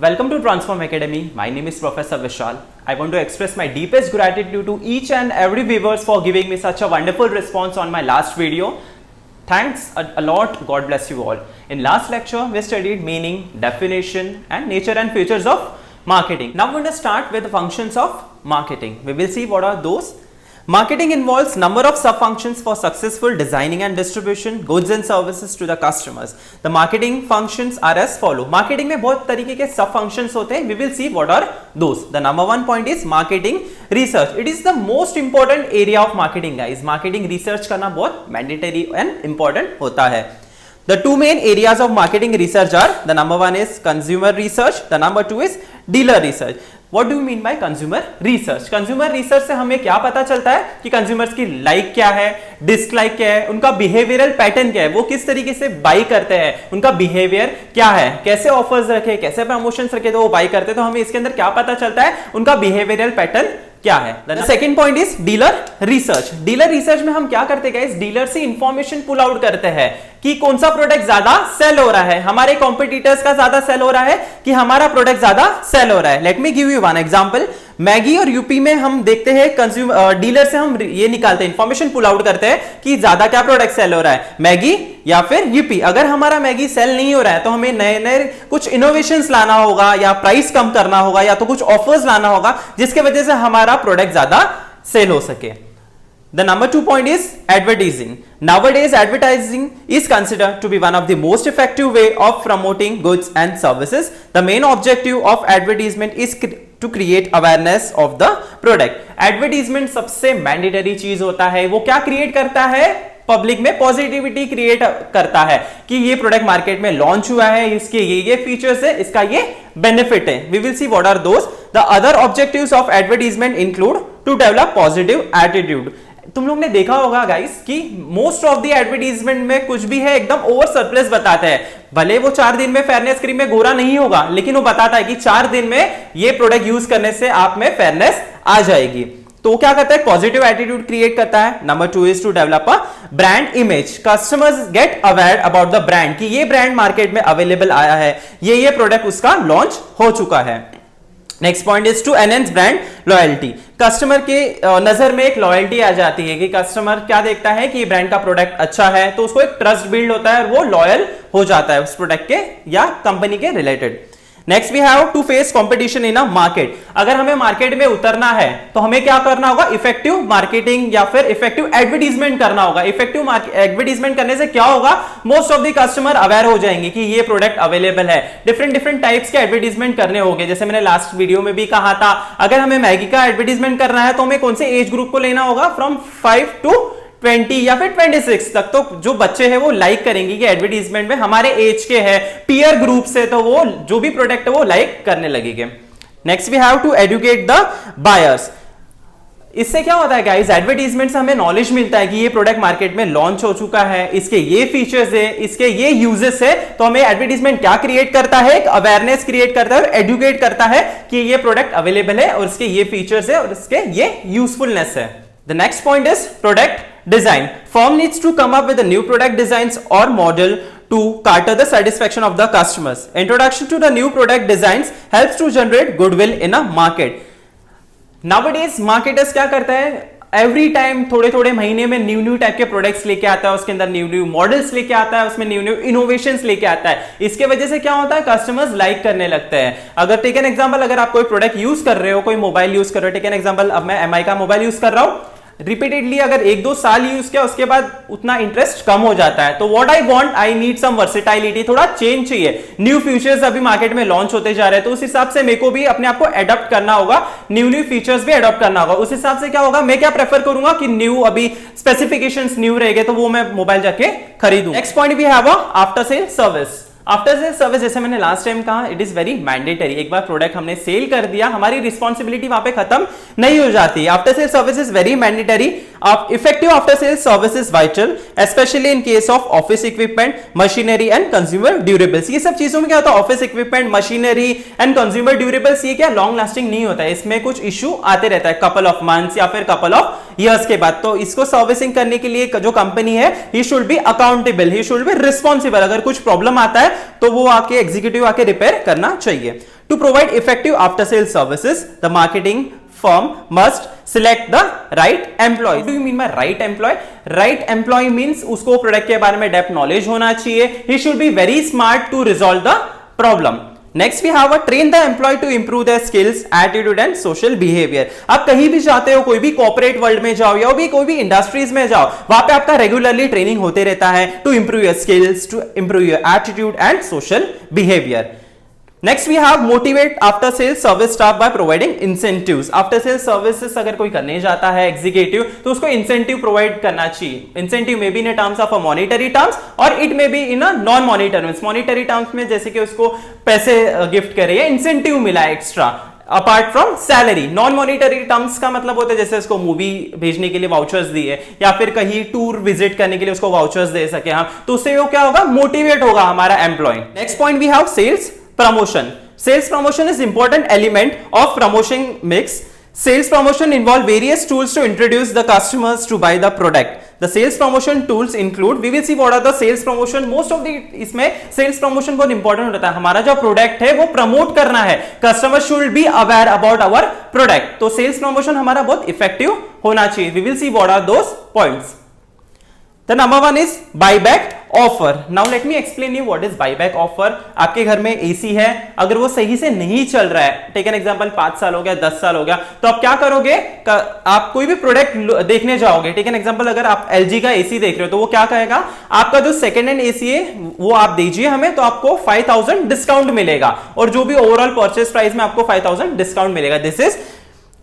Welcome to Transform Academy. My name is Professor Vishal. I want to express my deepest gratitude to each and every viewers for giving me such a wonderful response on my last video. Thanks a lot. God bless you all. In last lecture, we studied meaning, definition, and nature and features of marketing. Now we're going to start with the functions of marketing. We will see what are those. Marketing involves number of sub-functions for successful designing and distribution goods and services to the customers. The marketing functions are as follow. Marketing में बहुत तरीके के sub-functions होते हैं. We will see what are those. The number one point is marketing research. It is the most important area of marketing, guys. Marketing research करना बहुत mandatory and important होता है. The two main areas of marketing research are, the number one is consumer research, the number two is dealer research. What do you mean by consumer research? Consumer research से हमें क्या पता चलता है कि consumers की like क्या है, dislike क्या है, उनका behavioral pattern क्या है, वो किस तरीके से buy करते हैं, उनका behavior क्या है, कैसे offers रखे, कैसे promotions रखे तो वो buy करते हैं, तो हमें इसके अंदर क्या पता चलता है, उनका behavioral pattern क्या है. The second point is dealer research. Dealer research में हम क्या करते हैं, डीलर से इंफॉर्मेशन पुल आउट करते हैं कि कौन सा प्रोडक्ट ज्यादा सेल हो रहा है, हमारे कॉम्पिटिटर्स का ज्यादा सेल हो रहा है कि हमारा प्रोडक्ट ज्यादा सेल हो रहा है. Let me give you one example. Maggi और यूपी में हम देखते हैं कंज्यूमर डीलर से हम ये निकालते हैं, इंफॉर्मेशन पुल आउट करते हैं कि ज्यादा क्या प्रोडक्ट सेल हो रहा है, मैगी या फिर यूपी. अगर हमारा मैगी सेल नहीं हो रहा है तो हमें नए नए कुछ इनोवेशंस लाना होगा या प्राइस कम करना होगा या तो कुछ ऑफर्स लाना होगा जिसके वजह से हमारा प्रोडक्ट ज्यादा सेल हो सके. The number 2 point is advertising. Nowadays, advertising is considered to be one of the most effective way of promoting goods and services. The main objective of advertisement is to create awareness of the product. Advertisement सबसे mandatory चीज होता है. वो क्या create करता है? Public में positivity create करता है कि ये प्रोडक्ट मार्केट में लॉन्च हुआ है, इसके ये फीचर्स है, इसका ये बेनिफिट है. We will see what are those. The other objectives of advertisement include to develop positive attitude. तुम लोग ने देखा होगा गाइस कि मोस्ट ऑफ द एडवर्टाइजमेंट में कुछ भी है एकदम ओवर सरप्लस बताता है. भले वो 4 दिन में फेयरनेस क्रीम में गोरा नहीं होगा, लेकिन वो बताता है कि 4 दिन में ये प्रोडक्ट यूज करने से आप में फेयरनेस आ जाएगी. तो क्या करता है, पॉजिटिव एटीट्यूड क्रिएट करता है. Number 2 is to develop a brand image. Customers get aware about the brand कि ये ब्रांड मार्केट में अवेलेबल आया है, ये प्रोडक्ट उसका लॉन्च हो चुका है. Next point is to enhance brand loyalty. Customer के नजर में एक लॉयल्टी आ जाती है कि कस्टमर क्या देखता है कि ब्रांड का प्रोडक्ट अच्छा है तो उसको एक ट्रस्ट बिल्ड होता है और वो लॉयल हो जाता है उस प्रोडक्ट के या कंपनी के related. Next we have to face competition in a market. अगर हमें मार्केट में उतरना है तो हमें क्या करना होगा, इफेक्टिव मार्केटिंग या फिर इफेक्टिव एडवर्टाइजमेंट करना होगा. इफेक्टिव एडवर्टाइजमेंट करने से क्या होगा, most of the customer aware हो जाएंगे कि ये प्रोडक्ट अवेलेबल है. डिफरेंट टाइप्स के एडवर्टाइजमेंट करने होंगे. जैसे मैंने लास्ट वीडियो में भी कहा था, अगर हमें मैगी का एडवर्टाइजमेंट करना है तो हमें कौन से एज ग्रुप को लेना होगा, फ्रॉम 5 to 20 या फिर 26 तक. तो जो बच्चे हैं वो लाइक करेंगे कि एडवर्टाइजमेंट में हमारे एज के हैं, पीयर ग्रुप से, तो वो जो भी प्रोडक्ट है वो लाइक करने लगेंगे. Next we have to educate the buyers. इससे क्या होता है गाइस, एडवर्टाइजमेंट से हमें नॉलेज मिलता है कि ये प्रोडक्ट मार्केट में लॉन्च हो चुका है, इसके ये फीचर्स है, इसके ये यूजेस है. तो हमें एडवर्टाइजमेंट क्या क्रिएट करता है, एक अवेयरनेस क्रिएट करता है और एजुकेट करता है कि ये प्रोडक्ट अवेलेबल है और इसके ये फीचर्स है और इसके ये यूजफुलनेस है. The next point is product design. Firm needs to come up with the new product designs or model to cater the satisfaction of the customers. Introduction to the new product designs helps to generate goodwill in a market. Nowadays marketers क्या करता है, every time थोड़े महीने में new type के products लेके आता है, उसके अंदर न्यू मॉडल्स लेके आता है, उसमें न्यू इनोवेशंस लेके आता है. इसके वजह से क्या होता है, कस्टमर्स लाइक करने लगते हैं. अगर टेक एन एग्जांपल, अगर आप कोई प्रोडक्ट यूज कर रहे हो, कोई मोबाइल यूज कर रहे हो, टेक एन एग्जांपल, अब मैं एमआई का मोबाइल यूज कर रहा हूं, रिपीटेडली अगर 1-2 साल यूज किया उसके बाद उतना इंटरेस्ट कम हो जाता है. तो what I want, I need some versatility, थोड़ा चेंज चाहिए. न्यू फीचर्स अभी मार्केट में लॉन्च होते जा रहे हैं तो उस हिसाब से मेरे को भी अपने आप को एडॉप्ट करना होगा, न्यू फीचर्स भी एडॉप्ट करना होगा. उस हिसाब से क्या होगा, मैं क्या प्रेफर करूंगा कि न्यू अभी स्पेसिफिकेशंस न्यू रहेंगे तो वो मैं मोबाइल जाके खरीदूं. Next point we have a after sale service. After sale service, जैसे मैंने लास्ट टाइम कहा, इट इज वेरी मैंडेटरी. एक बार प्रोडक्ट हमने सेल कर दिया, हमारी रिस्पॉन्सिबिलिटी वहां पे खत्म नहीं हो जाती. After sale service is very mandatory. Effective after sale service is vital, specially in case of office equipment, machinery and consumer durables. ये सब चीजों में क्या होता है, office equipment, machinery and consumer durables, ये क्या लॉन्ग लास्टिंग नहीं होता है, इसमें कुछ इश्यू आते रहता है, कपल ऑफ मंथ्स या फिर कपल ऑफ ईयर्स के बाद। तो इसको सर्विसिंग करने के लिए जो कंपनी है he should be accountable, he should be responsible. अगर कुछ प्रॉब्लम आता है तो वो आके एग्जीक्यूटिव आके रिपेयर करना चाहिए। To provide effective after sale services the marketing firm must select the right employee. What do you mean by right employee? Right employee means उसको प्रोडक्ट के बारे में डेप्थ नॉलेज होना चाहिए. He should be very smart to resolve the problem. Next we have a train the employee to improve their skills, attitude and social behavior. आप कहीं भी जाते हो, कोई भी कॉर्पोरेट वर्ल्ड में जाओ या भी कोई भी इंडस्ट्रीज में जाओ, वहां पे आपका रेगुलरली ट्रेनिंग होते रहता है to improve your skills, to improve your attitude and social behaviour. Next we have motivate after sale service staff by providing incentives. After sale services अगर कोई करने जाता है एग्जीक्यूटिव, तो उसको इंसेंटिव प्रोवाइड करना चाहिए. Incentive may be in terms of a monetary terms और it may be in a non monetary terms. Monetary terms में जैसे कि उसको पैसे गिफ्ट करे या इंसेंटिव मिला extra apart from salary. Non monetary terms का मतलब होता है जैसे उसको मूवी भेजने के लिए वाउचर्स दिए या फिर कहीं टूर विजिट करने के लिए उसको वाउचर्स दे सके हम, तो उससे वो क्या होगा, मोटिवेट होगा हमारा employee. Next point we have sales promotion. Sales promotion is important element of promotion mix. Sales promotion involve various tools to introduce the customers to buy the product. The sales promotion tools include, we will see what are the sales promotion. Most of the इसमें sales promotion बहुत important होता है. हमारा जो product है वो promote करना है. Customer should be aware about our product. तो sales promotion हमारा बहुत effective होना चाहिए. We will see what are those points. The number one is buyback offer. Now let me explain you what is buyback offer. आपके घर में AC है, अगर वो सही से नहीं चल रहा है, टेक एन एग्जांपल 5 साल हो गया, 10 साल हो गया, तो आप क्या करोगे, आप कोई भी प्रोडक्ट देखने जाओगे, टेक एन एग्जांपल अगर आप एलजी का एसी देख रहे हो तो वो क्या कहेगा, आपका जो सेकंड हैंड एसी है वो आप दीजिए हमें, तो आपको 5000 डिस्काउंट मिलेगा और जो भी ओवरऑल परचेस प्राइस में आपको 5000 डिस्काउंट मिलेगा. This is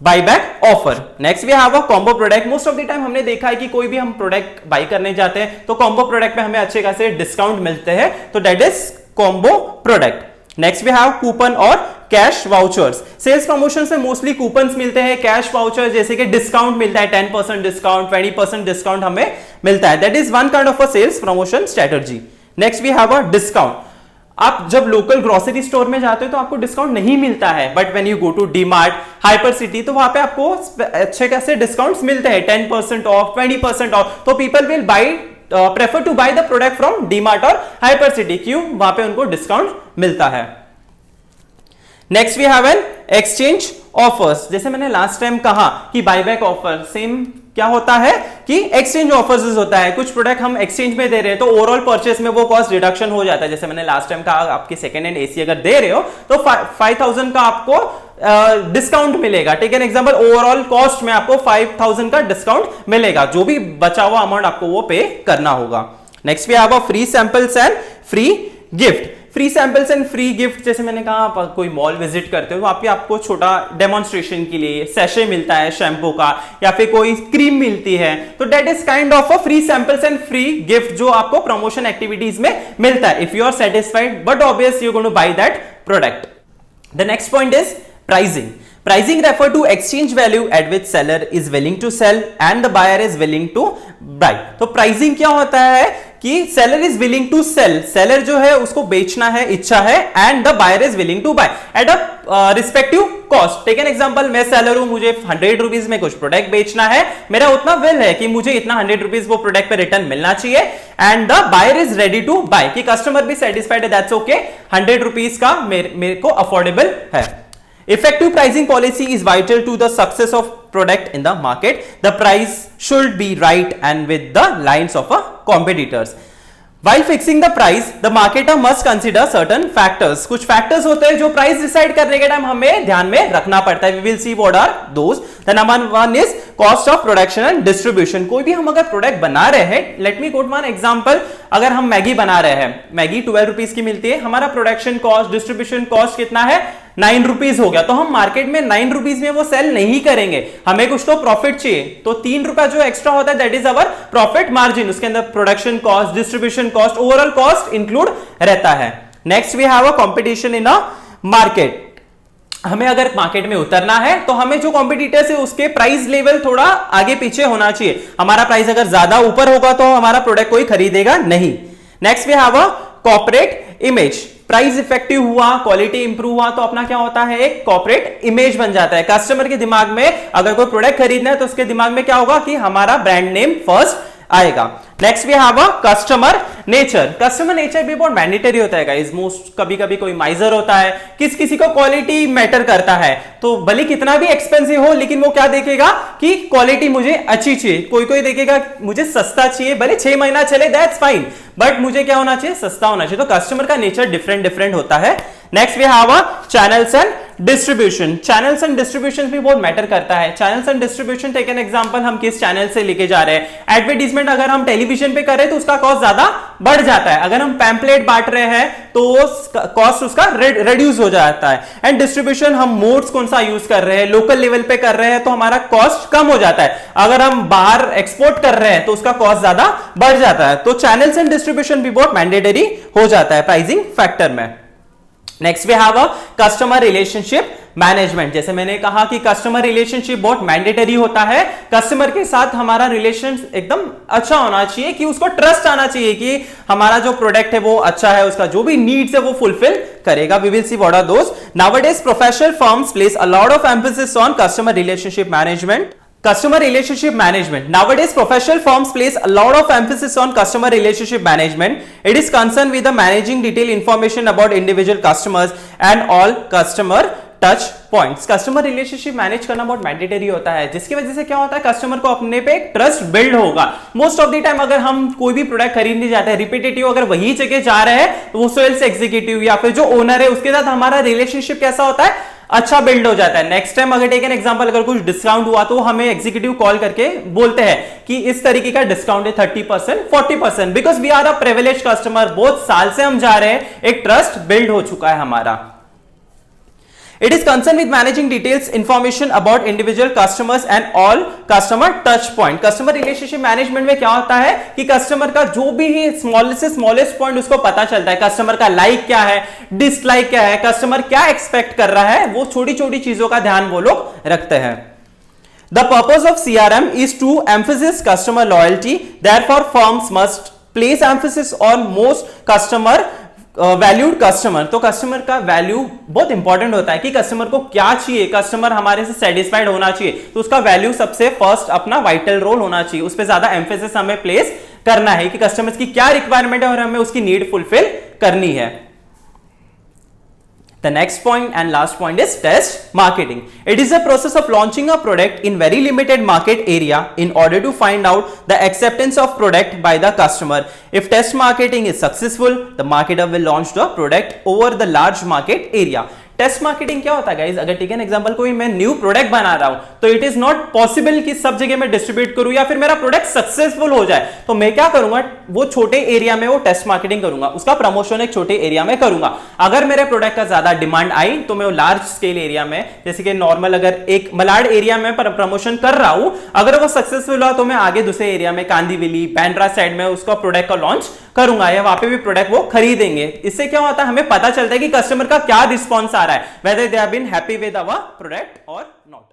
buyback offer. Next we have a combo product. Most of the time हमने देखा है कि कोई भी हम प्रोडक्ट बाई करने जाते हैं तो कॉम्बो प्रोडक्ट में हमें अच्छे खासे डिस्काउंट मिलते हैं, तो that is combo product. Next we have coupon और कैश वाउचर्स. सेल्स प्रमोशन से मोस्टली कूपन्स मिलते हैं, कैश वाउचर जैसे कि डिस्काउंट मिलता है, 10% डिस्काउंट, 20% डिस्काउंट हमें मिलता है. That is one kind of a sales promotion strategy. Next we have a discount. आप जब लोकल ग्रोसरी स्टोर में जाते हो तो आपको डिस्काउंट नहीं मिलता है, but when you go to DMart, Hyper City, तो वहां पे आपको अच्छे खासे डिस्काउंट्स मिलते हैं, 10% ऑफ, 20% ऑफ. तो people will prefer to buy the product from DMart और हाइपर सिटी. क्यों? वहां पे उनको डिस्काउंट मिलता है. Next we have an exchange offers. जैसे मैंने लास्ट टाइम कहा कि बायबैक ऑफर सेम क्या होता है कि एक्सचेंज ऑफर्स होता है. कुछ प्रोडक्ट हम एक्सचेंज में दे रहे हैं तो ओवरऑल परचेस में वो कॉस्ट रिडक्शन हो जाता है. जैसे मैंने लास्ट टाइम कहा, आपकी सेकंड हैंड एसी अगर दे रहे हो तो 5000 का आपको डिस्काउंट मिलेगा. Take an example, overall cost में आपको 5000 का डिस्काउंट मिलेगा. जो भी बचा हुआ अमाउंट आपको वो पे करना होगा. Next we have a free samples and free gift. Free samples and free gift, जैसे मैंने कहा आप कोई मॉल विजिट करते हो तो वहां पे आपको छोटा डेमोन्स्ट्रेशन के लिए सैशे मिलता है शैम्पू का या फिर कोई क्रीम मिलती है, तो that is kind of a free samples and free gift जो आपको प्रमोशन एक्टिविटीज में मिलता है. If you are satisfied but obvious you going to buy that product. The next point is pricing. Pricing refer to exchange value at which seller is willing to sell and the buyer is willing to buy. तो pricing क्या होता है कि seller is willing to sell, seller जो है उसको बेचना है, इच्छा है, and the buyer is willing to buy at a respective cost. Take an example, मैं seller हूं, मुझे 100 रुपीज में कुछ प्रोडक्ट बेचना है, मेरा उतना विल है कि मुझे इतना 100 रुपीज वो प्रोडक्ट पे रिटर्न मिलना चाहिए, and the buyer is ready to buy, कि कस्टमर भी सेटिस्फाइड है, that's okay, 100 रुपीज का मेरे को अफोर्डेबल है. Effective pricing policy is vital to the success of product in the market. The price should be right and with the lines of a competitors. While fixing the price, the marketer must consider certain factors. कुछ factors होते हैं जो price decide करने के time हमें ध्यान में रखना पड़ता है. We will see what are those. The number one is cost of production and distribution. कोई भी हम अगर प्रोडक्ट बना रहे हैं, let me quote one example. अगर हम मैगी बना रहे हैं, मैगी 12 रुपीज की मिलती है, हमारा प्रोडक्शन कॉस्ट, डिस्ट्रीब्यूशन कॉस्ट कितना है, 9 रुपीज हो गया, तो हम मार्केट में 9 रुपीज में वो सेल नहीं करेंगे, हमें कुछ तो प्रॉफिट चाहिए, तो 3 रुपया जो एक्स्ट्रा होता है that is our profit margin. उसके अंदर production cost, distribution cost, overall cost include रहता है. Next we have a competition in a market. हमें अगर मार्केट में उतरना है तो हमें जो कॉम्पिटिटर्स है उसके प्राइस लेवल थोड़ा आगे पीछे होना चाहिए. हमारा प्राइस अगर ज्यादा ऊपर होगा तो हमारा प्रोडक्ट कोई खरीदेगा नहीं. Next we have a corporate image. Price effective हुआ, क्वालिटी इंप्रूव हुआ, तो अपना क्या होता है, एक कॉर्पोरेट इमेज बन जाता है। कस्टमर के दिमाग में अगर कोई प्रोडक्ट खरीदना है तो उसके दिमाग में क्या होगा कि हमारा ब्रांड नेम फर्स्ट आएगा। Next we have a customer nature. Customer nature भी बहुत मैंडेटरी होता है गाइस। मोस्ट कभी कभी कोई माइजर होता है, किसी को क्वालिटी मैटर करता है, तो भले कितना भी एक्सपेंसिव हो लेकिन वो क्या देखेगा कि क्वालिटी मुझे अच्छी चाहिए। कोई देखेगा मुझे सस्ता चाहिए, भले 6 महीना चले दैट्स फाइन, बट मुझे क्या होना चाहिए, सस्ता होना चाहिए। तो कस्टमर का नेचर डिफरेंट होता है। Next we have a channels and distribution. Channels and distribution भी बहुत मैटर करता है। Channels and distribution, take an example, हम किस चैनल से लेके जा रहे हैं। एडवर्टाइजमेंट अगर हम टेलीविजन पे कर रहे हैं तो उसका कॉस्ट ज्यादा बढ़ जाता है। अगर हम पैम्पलेट बांट रहे हैं तो कॉस्ट उसका रिड्यूस हो जाता है। एंड डिस्ट्रीब्यूशन, हम मोड्स कौन सा यूज कर रहे हैं, लोकल लेवल पे कर रहे हैं तो हमारा कॉस्ट कम हो जाता है। अगर हम बाहर एक्सपोर्ट कर रहे हैं तो उसका कॉस्ट ज्यादा बढ़ जाता है। तो चैनल्स एंड डिस्ट्रीब्यूशन भी बहुत मैंडेटरी हो जाता है प्राइसिंग फैक्टर में। Next we have a customer relationship management. जैसे मैंने कहा कि कस्टमर रिलेशनशिप बहुत मैंडेटरी होता है। कस्टमर के साथ हमारा रिलेशन एकदम अच्छा होना चाहिए, कि उसको ट्रस्ट आना चाहिए कि हमारा जो प्रोडक्ट है वो अच्छा है, उसका जो भी नीड्स है वो फुलफिल करेगा। We will see what are those. Nowadays professional firms place a lot of emphasis on customer relationship management. Customer relationship management. Nowadays, professional firms place a lot of emphasis on customer relationship management. It is concerned with the managing detailed information about individual customers and all customer touch points. Customer relationship manage करना बहुत mandatory होता है, जिसकी वजह से क्या होता है, कस्टमर को अपने पे एक ट्रस्ट बिल्ड होगा। मोस्ट ऑफ द टाइम अगर हम कोई भी प्रोडक्ट खरीदने जाते हैं, रिपीटेटिव अगर वही जगह जा रहे हैं तो वो सेल्स एग्जीक्यूटिव या फिर जो ओनर है उसके साथ हमारा रिलेशनशिप कैसा होता है, अच्छा बिल्ड हो जाता है। नेक्स्ट टाइम अगर टेक एन एग्जांपल, अगर कुछ डिस्काउंट हुआ तो हमें एग्जीक्यूटिव कॉल करके बोलते हैं कि इस तरीके का डिस्काउंट है 30%, 40%, because we are a privilege customer. बहुत साल से हम जा रहे हैं, एक ट्रस्ट बिल्ड हो चुका है हमारा। It is concerned with managing details information about individual customers and all customer touch point. Customer relationship management में क्या होता है कि कस्टमर का जो भी स्मॉलेस्ट से स्मॉलेस्ट पॉइंट उसको पता चलता है। कस्टमर का लाइक क्या है, डिसलाइक क्या है, कस्टमर क्या एक्सपेक्ट कर रहा है, वो छोटी छोटी चीजों का ध्यान वो लोग रखते हैं। The purpose of CRM is to emphasize customer loyalty. Therefore, firms must place emphasis on most customer valued customer. तो कस्टमर का वैल्यू बहुत इंपॉर्टेंट होता है कि कस्टमर को क्या चाहिए, कस्टमर हमारे से सेटिस्फाइड होना चाहिए, तो उसका वैल्यू सबसे फर्स्ट अपना वाइटल रोल होना चाहिए। उस पर ज्यादा एम्फेसिस हमें प्लेस करना है कि कस्टमर्स की क्या रिक्वायरमेंट है और हमें उसकी नीड फुलफिल करनी है। The next point and last point is test marketing. It is a process of launching a product in very limited market area in order to find out the acceptance of product by the customer. If test marketing is successful, the marketer will launch the product over the large market area. Test marketing क्या होता है guys, अगर take an example कोई मैं new product बना रहा हूं तो इट इज नॉट पॉसिबल कि सब जगह मैं डिस्ट्रीब्यूट करूं या फिर मेरा प्रोडक्ट सक्सेसफुल हो जाए, तो मैं क्या करूंगा, वो छोटे एरिया में वो टेस्ट मार्केटिंग करूंगा, उसका प्रमोशन एक छोटे एरिया में करूंगा। अगर मेरे प्रोडक्ट का ज्यादा डिमांड आई तो मैं वो लार्ज स्केल एरिया में, जैसे कि नॉर्मल अगर एक मलाड एरिया में प्रमोशन कर रहा हूं, अगर वो सक्सेसफुल हुआ तो मैं आगे दूसरे एरिया में कांदीवली, बैंड्रा साइड में उसका प्रोडक्ट का लॉन्च करूंगा या वहां पे भी प्रोडक्ट वो खरीदेंगे। इससे क्या होता है, हमें पता चलता है कि कस्टमर का क्या रिस्पॉन्स आ रहा है, whether they have been happy with our product or not.